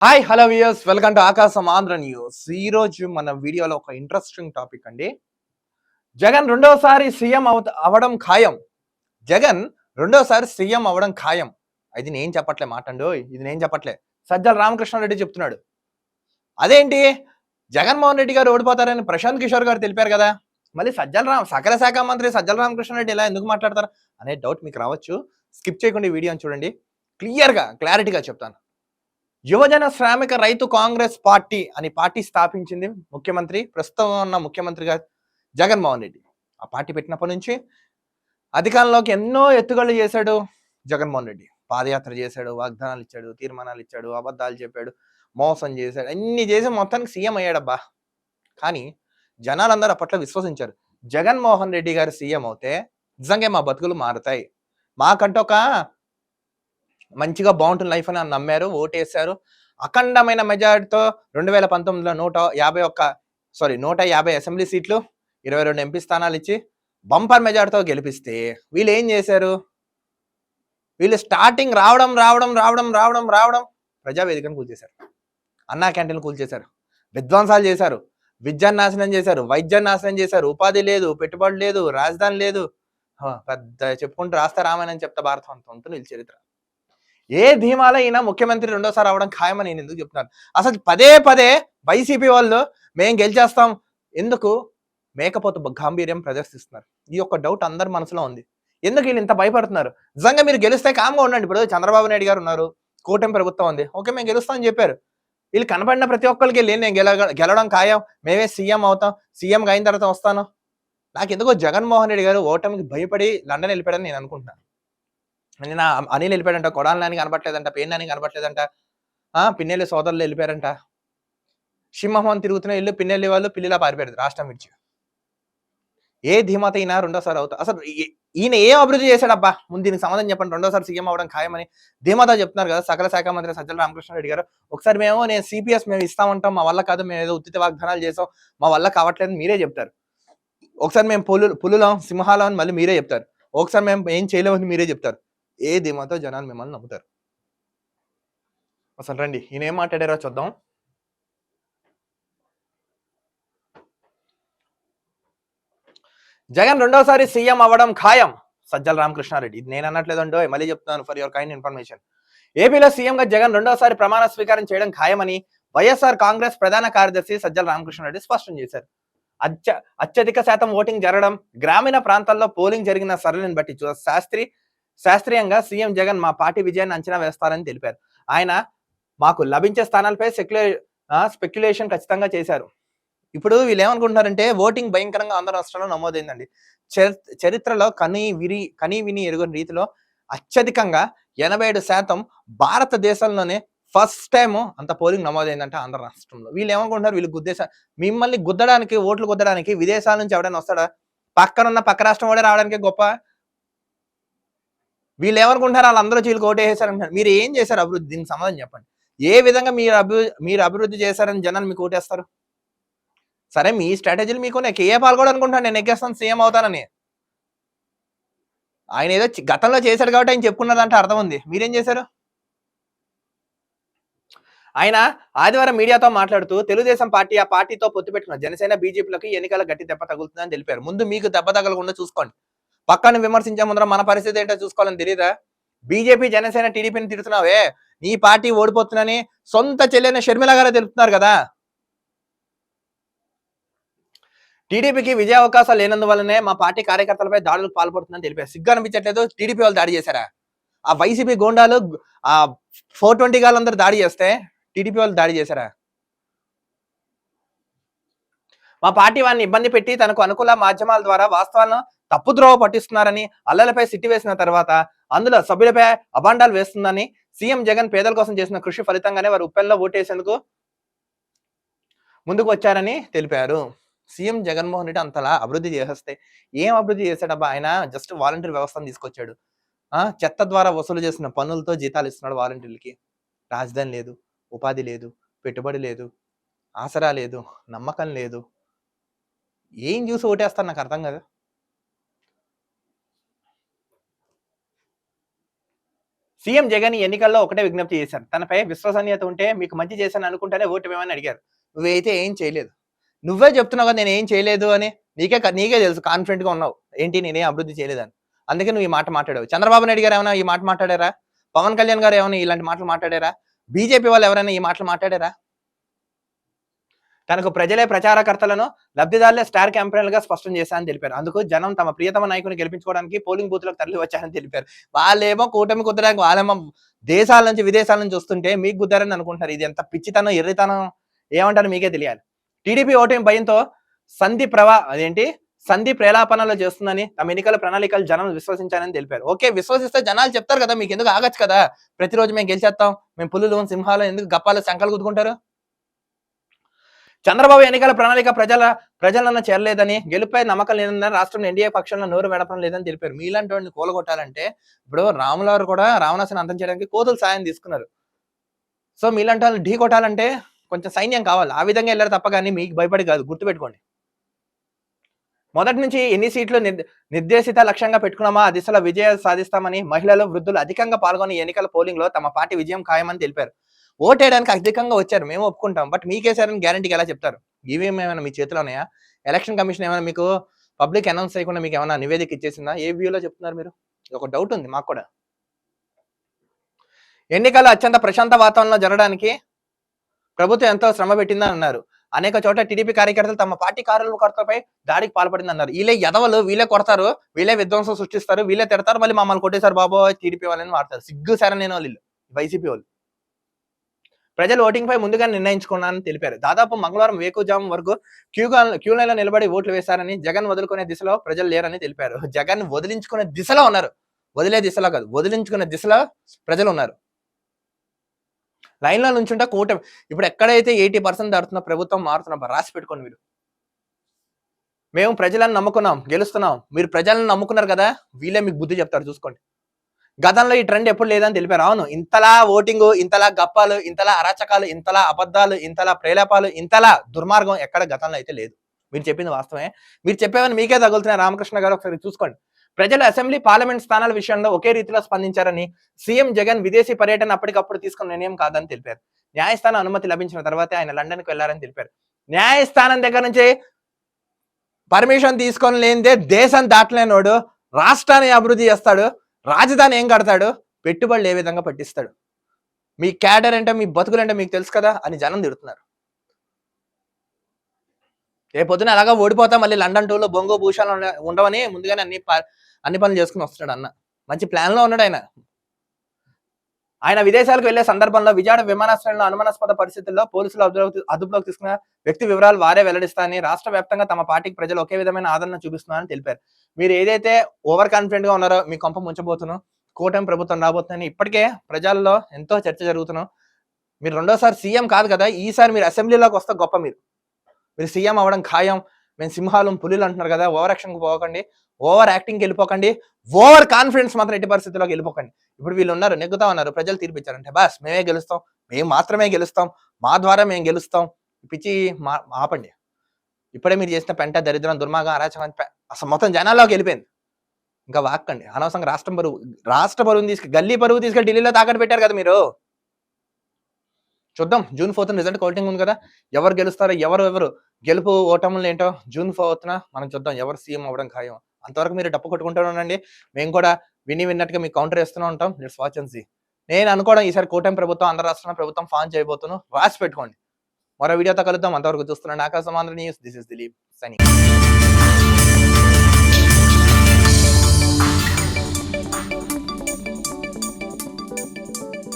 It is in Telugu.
Hi hello viewers, welcome to ఆకాశం ఆంధ్ర న్యూస్. ఈ రోజు మన వీడియోలో ఒక ఇంట్రెస్టింగ్ టాపిక్ అండి. జగన్ రెండోసారి సీఎం అవడం ఖాయం. జగన్ రెండోసారి సీఎం అవడం ఖాయం. ఇది నేను చెప్పట్లే మాటండోయ్, ఇది నేను చెప్పట్లే, సజ్జల రామకృష్ణారెడ్డి చెప్తున్నాడు. అదేంటి, జగన్మోహన్ రెడ్డి గారు ఓడిపోతారని ప్రశాంత్ కిషోర్ గారు తెలిపారు కదా, మళ్ళీ సకల శాఖ మంత్రి సజ్జల రామకృష్ణారెడ్డి ఇలా ఎందుకు మాట్లాడతారు అనే డౌట్ మీకు రావచ్చు. స్కిప్ చేయకుండా ఈ వీడియోని చూడండి, క్లారిటీగా చెప్తాను. యువజన శ్రామిక రైతు కాంగ్రెస్ పార్టీ అని పార్టీ స్థాపించింది ప్రస్తుతం ఉన్న ముఖ్యమంత్రి గారు జగన్మోహన్ రెడ్డి. ఆ పార్టీ పెట్టినప్పటి నుంచి అధికారంలోకి ఎన్నో ఎత్తుగళ్ళు చేశాడు జగన్మోహన్ రెడ్డి. పాదయాత్ర చేశాడు, వాగ్దానాలు ఇచ్చాడు, తీర్మానాలు ఇచ్చాడు, అబద్ధాలు చెప్పాడు, మోసం చేశాడు, అన్ని చేసి మొత్తానికి సీఎం అయ్యాడబ్బా. కానీ జనాలందరూ అప్పట్లో విశ్వసించారు, జగన్మోహన్ రెడ్డి గారు సీఎం అవుతే నిజంగా మా బతుకులు మారుతాయి, మాకంటూ ఒక మంచిగా బాగుంటుంది లైఫ్ అని నమ్మారు, ఓటేశారు. అఖండమైన మెజారిటీతో 2019లో 150 అసెంబ్లీ సీట్లు, 22 ఎంపీ స్థానాలు ఇచ్చి బంపర్ మెజారిటీతో గెలిపిస్తే వీళ్ళు ఏం చేశారు? వీళ్ళు స్టార్టింగ్ రావడం ప్రజావేదికను కూల్చేశారు, అన్నా క్యాంటీన్లు కూల్చేశారు, విధ్వంసాలు చేశారు, విద్యాన్ని నాశనం చేశారు, వైద్యాన్ని నాశనం చేశారు, ఉపాధి లేదు, పెట్టుబడి లేదు, రాజధాని లేదు. పెద్ద చెప్పుకుంటూ రాస్తా రామాయణం చెప్తా భారతం అంత ఉంటుంది వీళ్ళ చరిత్ర. ఏ ధీమాలో అయినా ముఖ్యమంత్రి రెండోసారి అవడం ఖాయమని నేను ఎందుకు చెప్తున్నాను? అసలు పదే వైసీపీ వాళ్ళు మేము గెలిచేస్తాం ఎందుకు మేకపోతు గాంభీర్యం ప్రదర్శిస్తున్నారు? ఈ యొక్క డౌట్ అందరి మనసులో ఉంది. ఎందుకు వీళ్ళు ఇంత భయపడుతున్నారు? నిజంగా మీరు గెలిస్తే కామ్గా ఉండండి. ఇప్పుడు చంద్రబాబు నాయుడు గారు ఉన్నారు, కూటమి ప్రభుత్వం ఉంది, ఓకే మేము గెలుస్తామని చెప్పారు. వీళ్ళు కనపడిన ప్రతి ఒక్కరికి వెళ్ళి నేను గెలవడం ఖాయం, మేమే సీఎం అవుతాం, సీఎంగా అయిన తర్వాత వస్తాను. నాకు ఎందుకో జగన్మోహన్ రెడ్డి గారు ఓటమికి భయపడి లండన్ వెళ్ళిపోయాడని నేను అనుకుంటున్నాను. నిన్న అనిల్ వెళ్ళిపోయాడంట, కొడాలి నాని కనపట్లేదంట, పేరు నాని కనపట్లేదంట, పిన్నెల్లి సోదరులు వెళ్ళిపోయారంట. సింహం తిరుగుతున్న ఇల్లు పిన్నెల్లి వాళ్ళు పిల్లిలా పారిపోయారు రాష్ట్రం విడిచి. ఏ ధీమాత అయినా రెండోసారి అవుతా? అసలు ఈయన ఏం అభివృద్ధి చేశాడబ్బా? ముందు దీనికి సమాధానం చెప్పండి. రెండోసారి సీఎం అవడం ఖాయమని ధీమాత చెప్తున్నారు కదా సకల శాఖ మంత్రి సజ్జల రామకృష్ణారెడ్డి గారు. ఒకసారి నేను సిపిఎస్ మేము ఇస్తామంటాం, మా వల్ల కాదు, మేము ఏదో ఉత్తిత వాగ్దానాలు చేసాం, మా వల్ల కావట్లేదు మీరే చెప్తారు. ఒకసారి మేము పులులం సింహాలం అని మళ్ళీ మీరే చెప్తారు. ఒకసారి మేము ఏం చేయలేమని మీరే చెప్తారు. ఏ ధీమాతో జనాలు మిమ్మల్ని నమ్ముతారు? అసలు రండి ఈయన ఏం మాట్లాడారో చూద్దాం. జగన్ రెండోసారి సీఎం అవ్వడం ఖాయం, సజ్జల రామకృష్ణారెడ్డి. ఇది నేను అన్నట్లేదండో, మళ్ళీ చెప్తున్నాను ఫర్ యువర్ కైండ్ ఇన్ఫర్మేషన్. ఏపీలో సీఎంగా జగన్ రెండోసారి ప్రమాణ స్వీకారం చేయడం ఖాయమని వైఎస్ఆర్ కాంగ్రెస్ ప్రధాన కార్యదర్శి సజ్జల రామకృష్ణారెడ్డి స్పష్టం చేశారు. అత్యధిక శాతం ఓటింగ్ జరగడం, గ్రామీణ ప్రాంతాల్లో పోలింగ్ జరిగిన సరళిని బట్టి శాస్త్రీయంగా సీఎం జగన్ మా పార్టీ విజయాన్ని అంచనా వేస్తారని తెలిపారు. ఆయన మాకు లభించే స్థానాలపై స్పెక్యులేషన్ ఖచ్చితంగా చేశారు. ఇప్పుడు వీళ్ళు ఏమనుకుంటున్నారంటే ఓటింగ్ భయంకరంగా ఆంధ్ర రాష్ట్రంలో నమోదైందండి. చరిత్రలో కనీ విని ఎరుగని రీతిలో అత్యధికంగా 87% భారతదేశంలోనే ఫస్ట్ టైం అంత పోలింగ్ నమోదైందంటే ఆంధ్ర రాష్ట్రంలో. వీళ్ళు ఏమనుకుంటున్నారు? వీళ్ళు మిమ్మల్ని గుద్దడానికి, ఓట్లు గుద్దడానికి విదేశాల నుంచి ఎవడైనా వస్తాడా? పక్క రాష్ట్రం వాడే రావడానికి గొప్ప. వీళ్ళు ఏమనుకుంటారు? వాళ్ళందరూ చీలకు ఓటేసారంటున్నారు. మీరు ఏం చేశారు అభివృద్ధి? దీనికి సమాధానం చెప్పండి. ఏ విధంగా మీరు అభివృద్ధి చేశారని జనాలు మీకు ఓటేస్తారు? సరే మీ స్ట్రాటజీలు మీకు కేఏ పాల్ కూడా అనుకుంటాను నేను ఎక్కేస్తాను, సీఎం అవుతానని. ఆయన ఏదో గతంలో చేశాడు కాబట్టి ఆయన చెప్పుకున్నదంటే అర్థం ఉంది. మీరేం చేశారు? ఆయన ఆదివారం మీడియాతో మాట్లాడుతూ తెలుగుదేశం పార్టీ ఆ పార్టీతో పొత్తు పెట్టుకున్న జనసేన బీజేపీలకు ఎన్నికల గట్టి దెబ్బ తగులుతుందని తెలిపారు. ముందు మీకు దెబ్బ తగలకుండా చూసుకోండి. పక్కన విమర్శించే ముందర మన పరిస్థితి ఏంటో చూసుకోవాలని తెలియదా? బీజేపీ జనసేన టీడీపీని తిడుతున్నావే, నీ పార్టీ ఓడిపోతుందని సొంత చెల్లెన షర్మిల గారే తెలుపుతున్నారు కదా. టీడీపీకి విజయ అవకాశాలు లేనందువల్లనే మా పార్టీ కార్యకర్తలపై దాడులకు పాల్పడుతుందని తెలిపారు. సిగ్గు అనిపించట్లేదు? టీడీపీ వాళ్ళు దాడి చేశారా? ఆ వైసీపీ గోండాలు ఆ 420 గాళ్ళందరూ దాడి చేస్తే టీడీపీ వాళ్ళు దాడి చేశారా? మా పార్టీ వారిని ఇబ్బంది పెట్టి తనకు అనుకూల మాధ్యమాల ద్వారా వాస్తవాలను తప్పుద్రోవ పట్టిస్తున్నారని, అల్లలపై సిట్టి వేసిన తర్వాత అందులో సభ్యులపై అబాండాలు వేస్తుందని, సీఎం జగన్ పేదల కోసం చేసిన కృషి ఫలితంగానే వారు ఉప్పెన్లో ఓటేసేందుకు ముందుకు వచ్చారని తెలిపారు. సీఎం జగన్మోహన్ రెడ్డి అంతలా అభివృద్ధి చేసేస్తే ఏం అభివృద్ధి చేశాడబ్బా? ఆయన జస్ట్ వాలంటీర్ వ్యవస్థను తీసుకొచ్చాడు. చెత్త ద్వారా వసూలు చేసిన పన్నులతో జీతాలు ఇస్తున్నాడు వాలంటీర్లకి. రాజధాని లేదు, ఉపాధి లేదు, పెట్టుబడి లేదు, ఆసరా లేదు, నమ్మకం లేదు. ఏం చూసి ఓటేస్తారు నాకు అర్థం కాదు. సీఎం జగన్ ఎన్నికల్లో ఒకటే విజ్ఞప్తి చేశారు. తనపై విశ్వసనీయత ఉంటే మీకు మంచి చేశాను అనుకుంటేనే ఓటు వేయమని అడిగారు. నువ్వైతే ఏం చేయలేదు. నువ్వే చెప్తున్నావు కదా నేను ఏం చేయలేదు అని. నీకే తెలుసు కాన్ఫిడెంట్ గా ఉన్నావు. ఏంటి నేనేం అభివృద్ధి చేయలేదని. అందుకే నువ్వు ఈ మాట మాట్లాడావు. చంద్రబాబు నాయుడు గారు ఏమైనా ఈ మాట మాట్లాడారా? పవన్ కళ్యాణ్ గారు ఏమైనా ఇలాంటి మాటలు మాట్లాడారా? బీజేపీ వాళ్ళు ఎవరైనా ఈ మాటలు మాట్లాడారా? తనకు ప్రజలే ప్రచారకర్తలను, లబ్ధిదారులే స్టార్ క్యాంపెయిన్లుగా స్పష్టం చేశారని తెలిపారు. అందుకు జనం తమ ప్రియతమ నాయకుని గెలిపించుకోవడానికి పోలింగ్ బూత్లకు తరలి వచ్చారని తెలిపారు. వాళ్ళేమో కూటమి కుదరడానికి వాళ్ళేమో దేశాల నుంచి విదేశాల నుంచి వస్తుంటే మీకు కుదరని అనుకుంటున్నారు. ఇది ఎంత పిచ్చితనం, ఎర్రితనం ఏమంటారు మీకే తెలియాలి. టీడీపీ ఓటమి భయంతో సంధి ప్రేలాపనలు చేస్తుందని తమ ఎన్నికల ప్రణాళికలు జనం విశ్వసించారని తెలిపారు. ఓకే, విశ్వసిస్తే జనాలు చెప్తారు కదా, మీకు ఎందుకు ఆగచ్చు కదా. ప్రతిరోజు మేము గెలిచేస్తాం, మేము పులులు సింహాలు ఎందుకు గప్పాలు శంకలు కుదుకుంటారు. చంద్రబాబు ఎన్నికల ప్రణాళిక ప్రజలను చేరలేదని, గెలుపై నమ్మకం లేదని రాష్ట్రంలో ఎన్డీఏ పక్షంలో నోరు వెడపడం లేదని తెలిపారు. మీలాంటి వాడిని కూలగొట్టాలంటే ఇప్పుడు రాములవారు కూడా రావణాసుని అంతం చేయడానికి కోతులు సాయం తీసుకున్నారు. సో మీలాంటి వాళ్ళు ఢీ కొట్టాలంటే కొంచెం సైన్యం కావాలి. ఆ విధంగా వెళ్ళారు తప్ప కానీ మీకు భయపడి కాదు, గుర్తుపెట్టుకోండి. మొదటి నుంచి ఎన్ని సీట్లు నిర్దేశిత లక్ష్యంగా పెట్టుకున్నామా ఆ దిశలో విజయాలు సాధిస్తామని మహిళలు, వృద్ధులు అధికంగా పాల్గొని ఎన్నికల పోలింగ్ లో తమ పార్టీ విజయం ఖాయమని తెలిపారు. ఓటేయడానికి అధికంగా వచ్చారు, మేము ఒప్పుకుంటాం. బట్ మీకేసారని గ్యారంటీకి ఎలా చెప్తారు? ఈవీఎం ఏమైనా మీ చేతిలో ఉన్నాయా? ఎలక్షన్ కమిషన్ ఏమైనా మీకు పబ్లిక్ అనౌన్స్ చేయకుండా మీకు ఏమైనా నివేదిక ఇచ్చేసిందా? ఏ వ్యూలో చెప్తున్నారు మీరు? ఒక డౌట్ ఉంది మాకు కూడా. ఎన్నికలు అత్యంత ప్రశాంత వాతావరణంలో జరగడానికి ప్రభుత్వం ఎంతో శ్రమ పెట్టిందని అన్నారు. అనేక చోట్ల టీడీపీ కార్యకర్తలు తమ పార్టీ కార్యకర్తలపై దాడికి పాల్పడింది అన్నారు. వీళ్ళే ఎదవలు, వీళ్ళే కొడతారు, వీళ్ళే విధ్వంసం సృష్టిస్తారు, వీళ్ళే తిడతారు, మళ్ళీ మమ్మల్ని కొట్టేశారు బాబో టీడీపీ వాళ్ళని వాడతారు. సిగ్గు సరైన వాళ్ళు వైసీపీ వాళ్ళు. ప్రజలు ఓటింగ్ పై ముందుగా నిర్ణయించుకున్నారని తెలిపారు. దాదాపు మంగళవారం వేకుజాము వరకు క్యూ లైన్లో నిలబడి ఓట్లు వేశారని, జగన్ వదులుకునే దిశలో ప్రజలు లేరని తెలిపారు. జగన్ వదిలించుకునే దిశలో ఉన్నారు, వదిలే దిశలో కాదు, వదిలించుకునే దిశలో ప్రజలు ఉన్నారు. లైన్లో నుంచుంటే కూటమి ఇప్పుడు ఎక్కడైతే 80% దాడుతున్న ప్రభుత్వం మారుతున్నా రాసి పెట్టుకోండి. మేము ప్రజలను నమ్ముకున్నాం, గెలుస్తున్నాం. మీరు ప్రజలను నమ్ముకున్నారు కదా, వీళ్ళే మీకు బుద్ధి చెప్తారు, చూసుకోండి. గతంలో ఈ ట్రెండ్ ఎప్పుడు లేదని తెలిపారు. అవును, ఇంతలా ఓటింగ్, ఇంతలా గప్పాలు, ఇంతలా అరాచకాలు, ఇంతలా అబద్ధాలు, ఇంతలా ప్రేలాపాలు, ఇంతలా దుర్మార్గం ఎక్కడ గతంలో అయితే లేదు. మీరు చెప్పింది వాస్తవమే. మీరు చెప్పేవని మీకే తగులుతున్నాయి. రామకృష్ణ గారు ఒకసారి చూసుకోండి. ప్రజలు అసెంబ్లీ, పార్లమెంట్ స్థానాల విషయంలో ఒకే రీతిలో స్పందించారని, సీఎం జగన్ విదేశీ పర్యటన అప్పటికప్పుడు తీసుకున్న నిర్ణయం కాదని తెలిపారు. న్యాయస్థానం అనుమతి లభించిన తర్వాతే ఆయన లండన్కి వెళ్లారని తెలిపారు. న్యాయస్థానం దగ్గర నుంచి పర్మిషన్ తీసుకొని లేనిదే దేశం దాటలేనోడు రాష్ట్రాన్ని అభివృద్ధి చేస్తాడు, రాజధాని ఏం కడతాడు, పెట్టుబడులు ఏ విధంగా పట్టిస్తాడు, మీ క్యాడర్ అంటే, మీ బతుకులంటే మీకు తెలుసు కదా అని జనం తిడుతున్నారు. ఏ పొద్దున అలాగా ఓడిపోతా మళ్ళీ లండన్ టూర్లో బొంగు భూషాలు ఉండవని ముందుగానే అన్ని పనులు చేసుకుని వస్తున్నాడు అన్న. మంచి ప్లాన్ లో ఉన్నాడు ఆయన. ఆయన విదేశాలకు వెళ్లే సందర్భంలో విజయవాడ విమానాశ్రయంలో అనుమానాస్పద పరిస్థితుల్లో పోలీసులు అదుపులోకి తీసుకున్న వ్యక్తి వివరాలు వారే వెల్లడిస్తారని, రాష్ట్ర వ్యాప్తంగా తమ పార్టీకి ప్రజలు ఒకే విధమైన ఆదరణ చూపిస్తున్నారని తెలిపారు. మీరు ఏదైతే ఓవర్ కాన్ఫిడెంట్ గా ఉన్నారో మీ కొంప ముంచబోతున్నాం, కూటమి ప్రభుత్వం రాబోతుందని ఇప్పటికే ప్రజల్లో ఎంతో చర్చ జరుగుతున్నాం. మీరు రెండోసారి సీఎం కాదు కదా, ఈసారి మీరు అసెంబ్లీలోకి వస్తే గొప్ప. మీరు సీఎం అవ్వడం ఖాయం. మేము సింహాలు, పులులు అంటున్నారు కదా, ఓవర్ యాక్షన్కి పోకండి, ఓవర్ యాక్టింగ్కి వెళ్ళిపోకండి, ఓవర్ కాన్ఫిడెన్స్ మాత్రం ఎట్టి పరిస్థితుల్లోకి వెళ్ళిపోకండి. ఇప్పుడు వీళ్ళు ఉన్నారు, నెగ్గుతా ఉన్నారు, ప్రజలు తీర్పిచ్చారంటే బస్ మేమే గెలుస్తాం, మేము మాత్రమే గెలుస్తాం, మా ద్వారా మేము గెలుస్తాం. పిచ్చి ఆపండి. ఇప్పుడే మీరు చేసిన పెంట, దరిద్రం, దుర్మార్గం, అరాచకం అసలు మొత్తం జనాల్లోకి వెళ్ళిపోయింది. ఇంకా వాక్కండి. అనవసరంగా రాష్ట్ర పరువుని గల్లీ పరువు తీసుకెళ్ళి ఢిల్లీలో తాకట్టు పెట్టారు కదా మీరు. చూద్దాం, June 4th రిజల్ట్ కౌంటింగ్ ఉంది కదా, ఎవరు గెలుస్తారో, ఎవరు గెలుపు ఓటములు ఏంటో June 4th మనం చూద్దాం, ఎవరు సీఎం అవ్వడం ఖాయం. అంతవరకు మీరు డప్పు కొట్టుకుంటూ ఉండండి. మేము కూడా విన్నట్టుగా మీకు కౌంటర్ ఇస్తూనే ఉంటాం. Let's watch and see. నేను అనుకోవడం ఈసారి కూటమి ప్రభుత్వం, ఆంధ్ర రాష్ట్రంలో ప్రభుత్వం ఫామ్ చేయబోతున్నాను. రాసి పెట్టుకోండి. మరో వీడియోతో కలుద్దాం. అంతవరకు చూస్తున్నాను ఆకాశం Andhra news. This is Dilip signing.